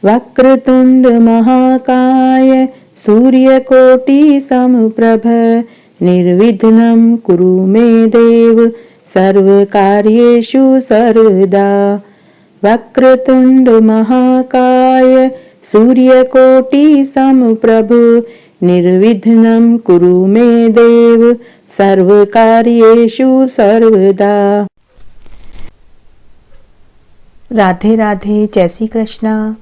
वक्रतुंड महाकाय सूर्यकोटि समप्रभ निर्विघ्नं कुरु मे देव सर्वकार्येषु सर्वदा। वक्रतुंड महाकाय सूर्यकोटि समप्रभ निर्विघ्नं कुरु मे देव सर्वकार्येषु सर्वदा। राधे राधे, जय श्री कृष्णा।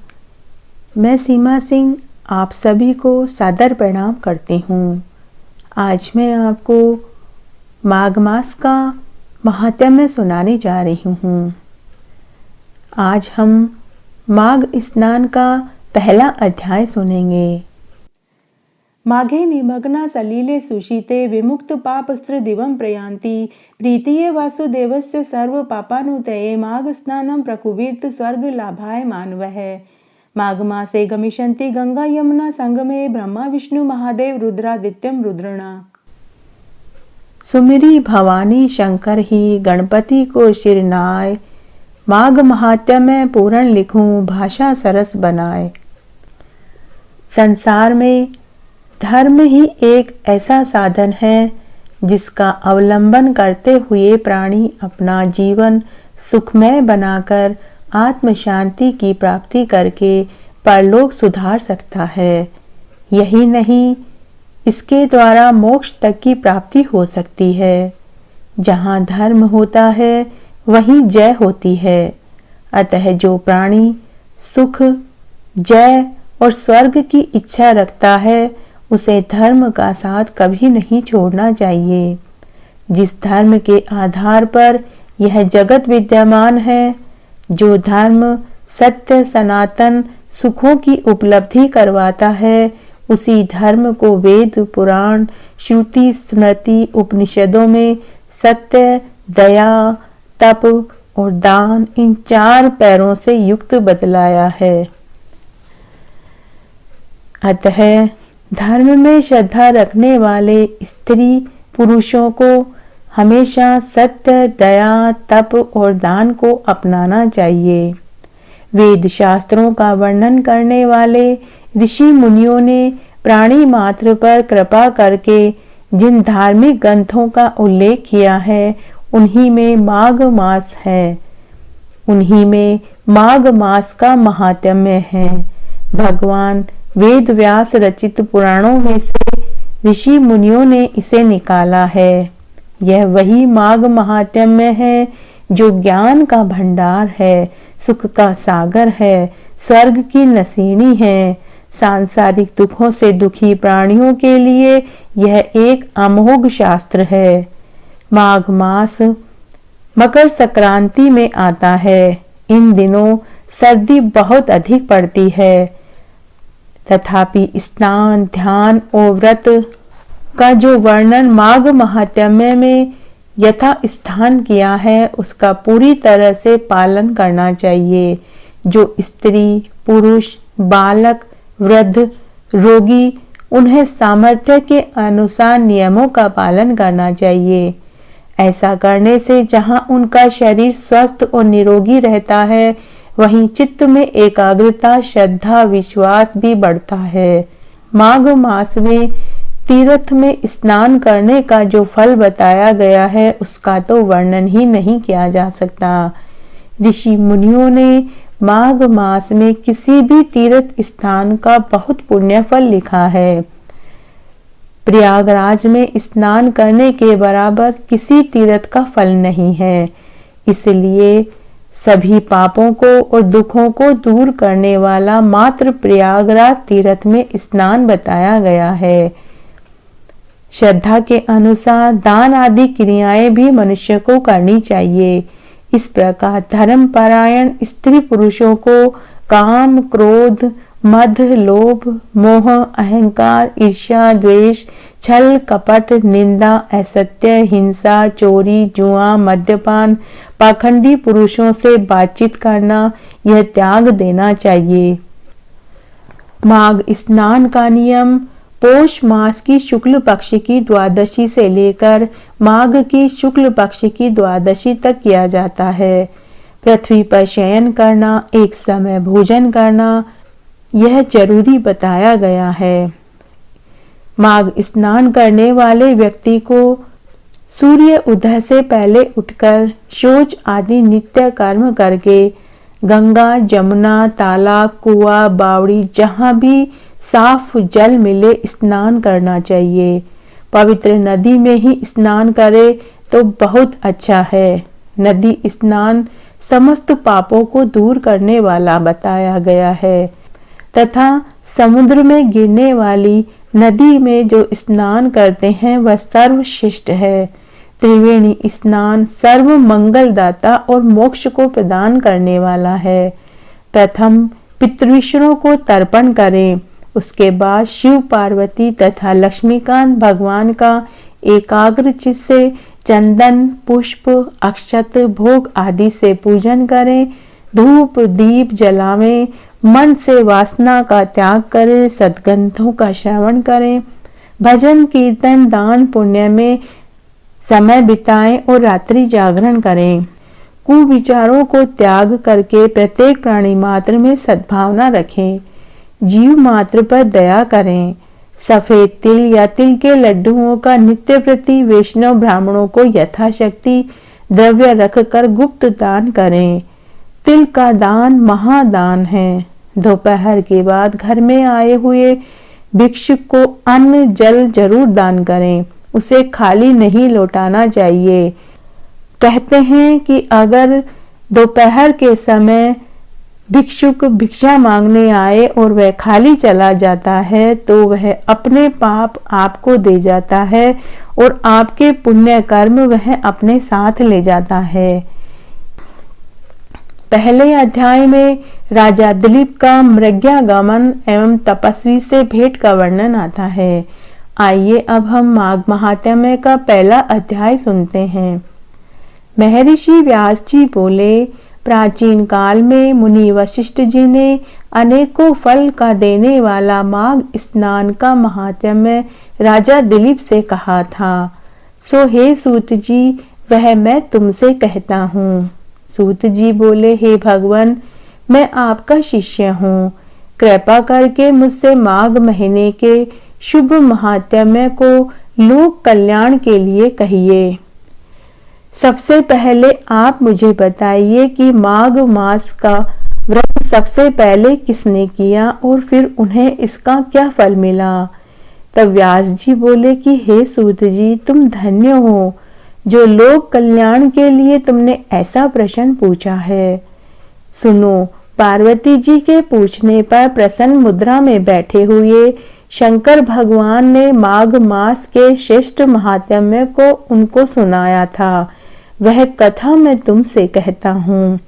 मैं सीमा सिंह आप सभी को सादर प्रणाम करती हूँ। आज मैं आपको माघ मास का महात्म्य सुनाने जा रही हूँ। आज हम माघ स्नान का पहला अध्याय सुनेंगे। माघे निमग्ना सलिले सुशीते विमुक्त पापस्त्र दिवं प्रयान्ति प्रीतिये वासुदेवस्य सर्व पापानुतये माघ स्नानं प्रकुर्वीत स्वर्ग लाभाय मानवः। माघ मासे गमिष्यन्ति गंगा यमुना संगमे ब्रह्मा विष्णु महादेव रुद्रादित्यं रुद्रणा। सुमिरी भवानी शंकर ही गणपति को शिरनाय माघ महात्म्य पूर्ण लिखूं भाषा सरस बनाए। संसार में धर्म ही एक ऐसा साधन है जिसका अवलंबन करते हुए प्राणी अपना जीवन सुखमय बनाकर आत्म शांति की प्राप्ति करके परलोक सुधार सकता है। यही नहीं, इसके द्वारा मोक्ष तक की प्राप्ति हो सकती है। जहाँ धर्म होता है वहीं जय होती है। अतः जो प्राणी सुख, जय और स्वर्ग की इच्छा रखता है उसे धर्म का साथ कभी नहीं छोड़ना चाहिए। जिस धर्म के आधार पर यह जगत विद्यमान है, जो धर्म सत्य सनातन सुखों की उपलब्धि करवाता है, उसी धर्म को वेद पुराण श्रुति स्मृति उपनिषदों में सत्य, दया, तप और दान इन 4 पैरों से युक्त बतलाया है। अतः धर्म में श्रद्धा रखने वाले स्त्री पुरुषों को हमेशा सत्य, दया, तप और दान को अपनाना चाहिए। वेद शास्त्रों का वर्णन करने वाले ऋषि मुनियों ने प्राणी मात्र पर कृपा करके जिन धार्मिक ग्रंथों का उल्लेख किया है, उन्हीं में माघ मास है। उन्हीं में माघ मास का महात्म्य है। भगवान वेद व्यास रचित पुराणों में से ऋषि मुनियों ने इसे निकाला है। यह वही माघ महात्म्य है जो ज्ञान का भंडार है, सुख का सागर है, स्वर्ग की नसीनी है। सांसारिक दुखों से दुखी प्राणियों के लिए यह एक अमोघ शास्त्र है। माघ मास मकर संक्रांति में आता है। इन दिनों सर्दी बहुत अधिक पड़ती है, तथापि स्नान, ध्यान और व्रत का जो वर्णन माघ महात्म्य में यथा स्थान किया है, उसका पूरी तरह से पालन करना चाहिए। जो स्त्री, पुरुष, बालक, वृद्ध, रोगी, उन्हें सामर्थ्य के अनुसार नियमों का पालन करना चाहिए। ऐसा करने से जहां उनका शरीर स्वस्थ और निरोगी रहता है, वहीं चित्त में एकाग्रता, श्रद्धा, विश्वास भी बढ़ता है। माघ मास में तीर्थ में स्नान करने का जो फल बताया गया है, उसका तो वर्णन ही नहीं किया जा सकता। ऋषि मुनियों ने माघ मास में किसी भी तीर्थ स्थान का बहुत पुण्य फल लिखा है। प्रयागराज में स्नान करने के बराबर किसी तीर्थ का फल नहीं है। इसलिए सभी पापों को और दुखों को दूर करने वाला मात्र प्रयागराज तीर्थ में स्नान बताया गया है। श्रद्धा के अनुसार दान आदि क्रियाएं भी मनुष्य को करनी चाहिए। इस प्रकार धर्मपरायण स्त्री पुरुषों को काम, क्रोध, मद, लोभ, मोह, अहंकार, ईर्ष्या, द्वेष, छल, कपट, निंदा, असत्य, हिंसा, चोरी, जुआ, मद्यपान, पाखंडी पुरुषों से बातचीत करना, यह त्याग देना चाहिए। माघ स्नान का नियम पौष मास की शुक्ल पक्ष की द्वादशी से लेकर माघ की शुक्ल पक्ष की द्वादशी तक किया जाता है। पृथ्वी पर शयन करना, एक समय भोजन करना, यह जरूरी बताया गया है। माघ स्नान करने वाले व्यक्ति को सूर्य उदय से पहले उठकर शौच आदि नित्य कर्म करके गंगा, जमुना, तालाब, कुआं, बावड़ी जहां भी साफ जल मिले स्नान करना चाहिए। पवित्र नदी में ही स्नान करे तो बहुत अच्छा है। नदी स्नान समस्त पापों को दूर करने वाला बताया गया है तथा समुद्र में गिरने वाली नदी में जो स्नान करते हैं वह सर्वश्रेष्ठ है। त्रिवेणी स्नान सर्व मंगलदाता और मोक्ष को प्रदान करने वाला है। प्रथम पितृश्वरों को तर्पण करें, उसके बाद शिव, पार्वती तथा लक्ष्मीकांत भगवान का एकाग्र चित्त से चंदन, पुष्प, अक्षत, भोग आदि से पूजन करें। धूप दीप जलावें, मन से वासना का त्याग करें, सद्गंधों का श्रवण करें, भजन कीर्तन दान पुण्य में समय बिताएं और रात्रि जागरण करें। कुविचारों को त्याग करके प्रत्येक प्राणी मात्र में सद्भावना रखें। जीव मात्र पर दया करें। सफेद तिल या तिल के लड्डुओं का नित्य प्रति वैष्णव ब्राह्मणों को यथाशक्ति द्रव्य रखकर गुप्त दान करें। तिल का दान महादान है। दोपहर के बाद घर में आए हुए भिक्षुक को अन्न जल जरूर दान करें, उसे खाली नहीं लौटाना चाहिए। कहते हैं कि अगर दोपहर के समय भिक्षुक भिक्षा मांगने आए और वह खाली चला जाता है तो वह अपने पाप आपको दे जाता है और आपके पुण्य कर्म वह अपने साथ ले जाता है। पहले अध्याय में राजा दिलीप का मृग्यागमन एवं तपस्वी से भेंट का वर्णन आता है। आइए अब हम माघ महात्म्य का पहला अध्याय सुनते हैं। महर्षि व्यास जी बोले, प्राचीन काल में मुनि वशिष्ठ जी ने अनेकों फल का देने वाला माघ स्नान का महात्म्य राजा दिलीप से कहा था। सो हे सूत जी, वह मैं तुमसे कहता हूँ। सूत जी बोले, हे भगवान, मैं आपका शिष्य हूँ, कृपा करके मुझसे माघ महीने के शुभ महात्म्य को लोक कल्याण के लिए कहिए। सबसे पहले आप मुझे बताइए कि माघ मास का व्रत सबसे पहले किसने किया और फिर उन्हें इसका क्या फल मिला। तब व्यास जी बोले कि हे सूत जी, तुम धन्य हो जो लोक कल्याण के लिए तुमने ऐसा प्रश्न पूछा है। सुनो, पार्वती जी के पूछने पर प्रसन्न मुद्रा में बैठे हुए शंकर भगवान ने माघ मास के श्रेष्ठ महात्म्य को उनको सुनाया था। वह कथा मैं तुमसे कहता हूँ।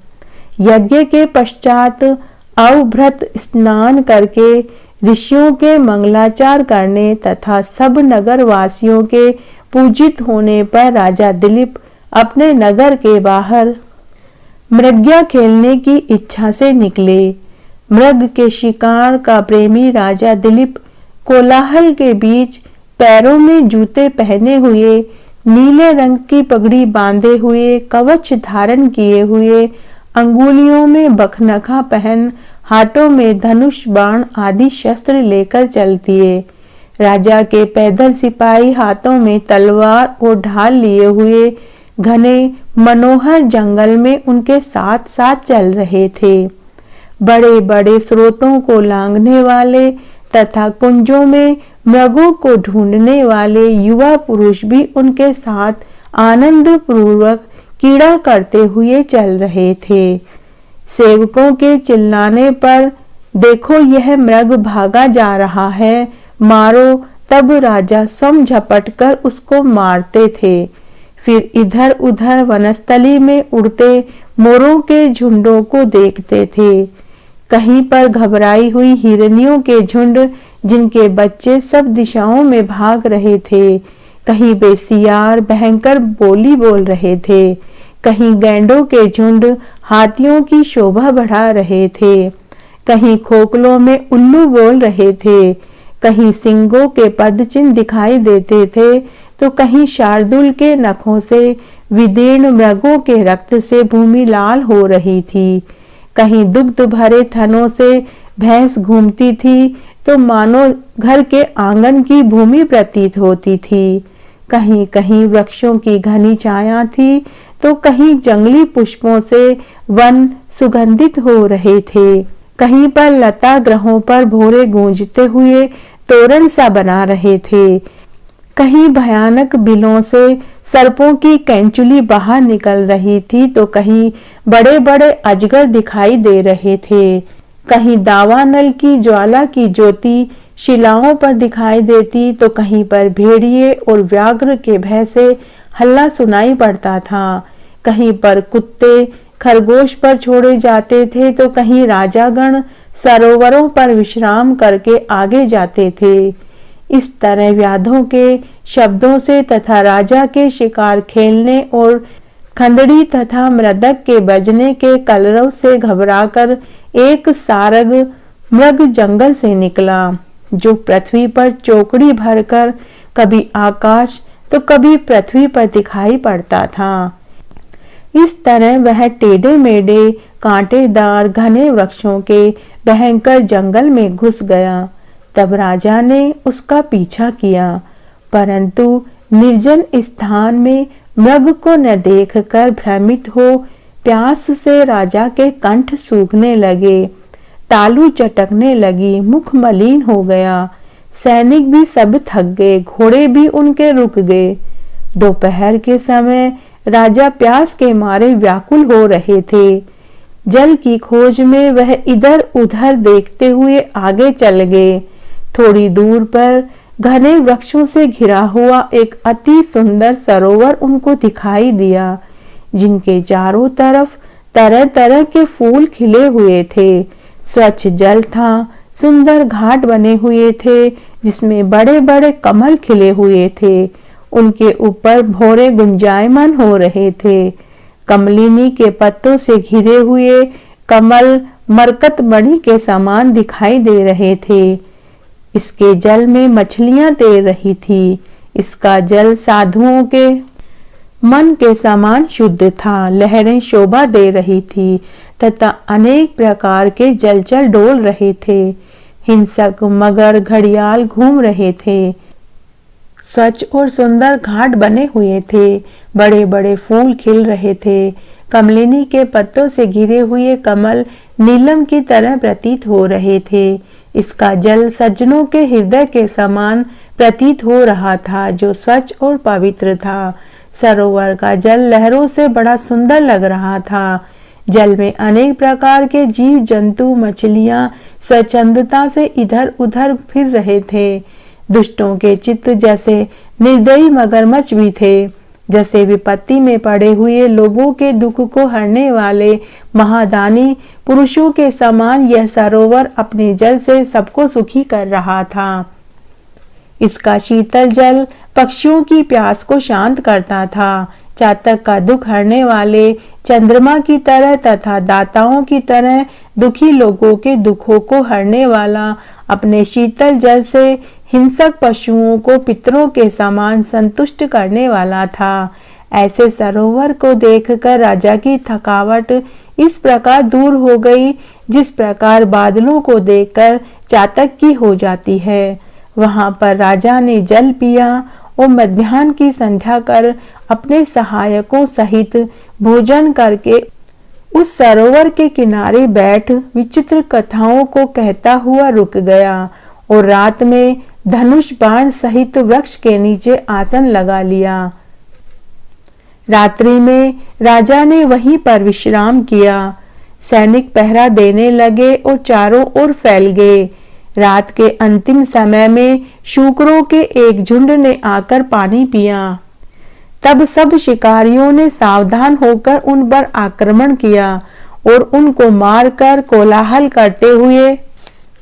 यज्ञ के पश्चात अवभृत स्नान करके ऋषियों के मंगलाचार करने तथा सब नगर वासियों के पूजित होने पर राजा दिलीप अपने नगर के बाहर मृग्या खेलने की इच्छा से निकले। मृग के शिकार का प्रेमी राजा दिलीप कोलाहल के बीच पैरों में जूते पहने हुए, नीले रंग की पगड़ी बांधे हुए, कवच धारण किए हुए, अंगुलियों में बखनखा पहन, हाथों में धनुष बाण आदि शस्त्र लेकर चल दिए। राजा के पैदल सिपाही हाथों में तलवार और ढाल लिए हुए घने मनोहर जंगल में उनके साथ साथ चल रहे थे। बड़े बड़े स्रोतों को लांघने वाले तथा कुंजों में मृगों को ढूंढने वाले युवा पुरुष भी उनके साथ आनंद पूर्वक कीड़ा करते हुए चल रहे थे। सेवकों के चिल्लाने पर, देखो यह मृग भागा जा रहा है, मारो, तब राजा स्वयं झपटकर उसको मारते थे। फिर इधर उधर वनस्थली में उड़ते मोरों के झुंडों को देखते थे। कहीं पर घबराई हुई हिरनियों के झुंड जिनके बच्चे सब दिशाओं में भाग रहे थे। कहीं बेसियार भयंकर बोली बोल रहे थे। कहीं गैंडों के झुंड हाथियों की शोभा बढ़ा रहे थे। कहीं खोखलों में उल्लू बोल रहे थे। कहीं सिंगों के पदचिन्ह दिखाई देते थे तो कहीं शार्दुल के नखों से विदीर्ण मृगों के रक्त से भूमि लाल हो रही थी। कहीं दुग्ध भरे थनों से भैंस घूमती थी तो मानो घर के आंगन की भूमि प्रतीत होती थी। कहीं कहीं वृक्षों की घनी छाया थी तो कहीं जंगली पुष्पों से वन सुगंधित हो रहे थे। कहीं पर लता ग्रहों पर भोरे गूंजते हुए तोरण सा बना रहे थे। कहीं भयानक बिलों से सर्पों की कैंचुली बाहर निकल रही थी तो कहीं बड़े बड़े अजगर दिखाई दे रहे थे। कहीं दावानल की ज्वाला की ज्योति शिलाओं पर दिखाई देती तो कहीं पर भेड़िए और व्याघ्र के भय से हल्ला सुनाई पड़ता था। कहीं पर कुत्ते खरगोश पर छोड़े जाते थे तो कहीं राजागण सरोवरों पर विश्राम करके आगे जाते थे। इस तरह व्याधों के शब्दों से तथा राजा के शिकार खेलने और खंदड़ी तथा मृदक के बजने के कलरव से घबराकर एक सारग मृग जंगल से निकला, जो पृथ्वी पर चौकड़ी भरकर कभी आकाश तो कभी पृथ्वी पर दिखाई पड़ता था। इस तरह वह टेढ़े मेढ़े कांटेदार घने वृक्षों के भयंकर जंगल में घुस गया। तब राजा ने उसका पीछा किया, परंतु निर्जन स्थान में मृग को न देखकर भ्रमित हो प्यास से राजा के कंठ सूखने लगे, तालू चटकने लगी, मुख मलिन हो गया। सैनिक भी सब थक गए, घोड़े भी उनके रुक गए। दोपहर के समय राजा प्यास के मारे व्याकुल हो रहे थे। जल की खोज में वह इधर उधर देखते हुए आगे चल गए। थोड़ी दूर पर घने वृक्षों से घिरा हुआ एक अति सुंदर सरोवर उनको दिखाई दिया, जिनके चारों तरफ तरह तरह के फूल खिले हुए थे। स्वच्छ जल था, सुंदर घाट बने हुए थे जिसमें बड़े बड़े कमल खिले हुए थे। उनके ऊपर भौरे गुंजायमान हो रहे थे। कमलिनी के पत्तों से घिरे हुए कमल मरकत मणि के समान दिखाई दे रहे थे। इसके जल में मछलियां तैर रही थी। इसका जल साधुओं के मन के समान शुद्ध था। लहरें शोभा दे रही थी तथा अनेक प्रकार के जलचर डोल रहे थे। हिंसक मगर घड़ियाल घूम रहे थे। स्वच्छ और सुंदर घाट बने हुए थे। बड़े बड़े फूल खिल रहे थे। कमलिनी के पत्तों से घिरे हुए कमल नीलम की तरह प्रतीत हो रहे थे। इसका जल सज्जनों के हृदय के समान प्रतीत हो रहा था, जो स्वच्छ और पवित्र था। सरोवर का जल लहरों से बड़ा सुंदर लग रहा था। जल में अनेक प्रकार के जीव जंतु मछलियां स्वच्छंदता से इधर उधर फिर रहे थे। दुष्टों के चित्त जैसे निर्दयी मगरमच्छ भी थे। जैसे विपत्ति में पड़े हुए लोगों के दुख को हरने वाले महादानी पुरुषों के समान यह सरोवर अपने जल से सबको सुखी कर रहा था। इसका शीतल जल पक्षियों की प्यास को शांत करता था। चातक का दुख हरने वाले चंद्रमा की तरह तथा दाताओं की तरह दुखी लोगों के दुखों को हरने वाला अपने शीतल जल से हिंसक पशुओं को पितरों के समान संतुष्ट करने वाला था। ऐसे सरोवर को देखकर राजा की थकावट इस प्रकार दूर हो गई, जिस प्रकार बादलों को देखकर चातक की हो जाती है। वहां पर राजा ने जल पिया और मध्याह्न की संध्या कर अपने सहायकों सहित भोजन करके उस सरोवर के किनारे बैठ विचित्र कथाओं को कहता हुआ रुक गया और रात में धनुष बाण सहित वृक्ष के नीचे आसन लगा लिया। रात्रि में राजा ने वहीं पर विश्राम किया। सैनिक पहरा देने लगे और चारों ओर फैल गए। रात के अंतिम समय में शूकरों के एक झुंड ने आकर पानी पिया। तब सब शिकारियों ने सावधान होकर उन पर आक्रमण किया और उनको मारकर कोलाहल करते हुए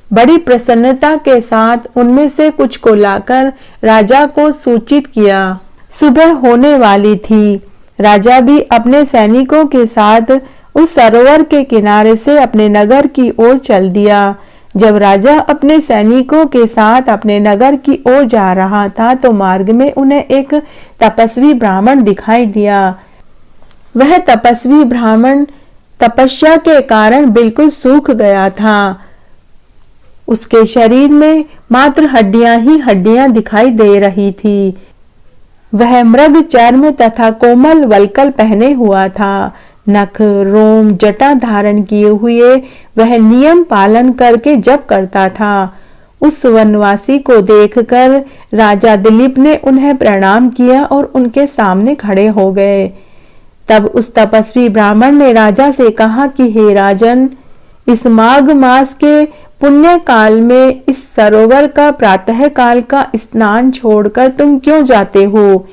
बड़ी प्रसन्नता के साथ उनमें से कुछ को लाकर राजा को सूचित किया। सुबह होने वाली थी। राजा भी अपने सैनिकों के साथ उस सरोवर के किनारे से अपने नगर की ओर चल दिया। जब राजा अपने सैनिकों के साथ अपने नगर की ओर जा रहा था तो मार्ग में उन्हें एक तपस्वी ब्राह्मण दिखाई दिया। वह तपस्वी ब्राह्मण तपस्या के कारण बिल्कुल सूख गया था। उसके शरीर में मात्र हड्डियां ही हड्डियां दिखाई दे रही थी। वह मृग चर्म तथा कोमल वल्कल पहने हुआ था। नख, रोम, जटा धारण किए हुए वह नियम पालन करके जप करता था। उस वनवासी को देखकर राजा दिलीप ने उन्हें प्रणाम किया और उनके सामने खड़े हो गए। तब उस तपस्वी ब्राह्मण ने राजा से कहा कि हे राजन, इस माघ मास के पुण्य काल में इस सरोवर का प्रातः काल का स्नान छोड़कर तुम क्यों जाते हो?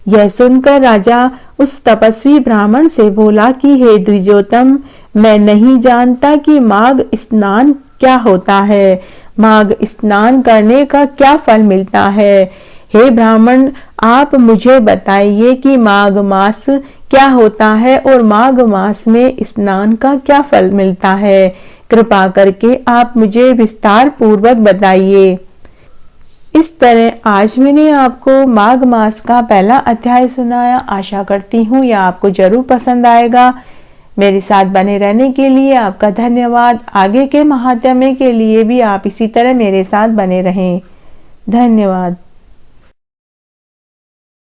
यह सुनकर राजा उस तपस्वी ब्राह्मण से बोला कि हे द्विजोतम, मैं नहीं जानता कि माघ स्नान क्या होता है, माघ स्नान करने का क्या फल मिलता है। हे ब्राह्मण, आप मुझे बताइए कि माघ मास क्या होता है और माघ मास में स्नान का क्या फल मिलता है। कृपा करके आप मुझे विस्तार पूर्वक बताइए। इस तरह आज मैंने आपको माघ मास का पहला अध्याय सुनाया। आशा करती हूँ यह आपको जरूर पसंद आएगा। मेरे साथ बने रहने के लिए आपका धन्यवाद। आगे के महात्म्य के लिए भी आप इसी तरह मेरे साथ बने रहें। धन्यवाद।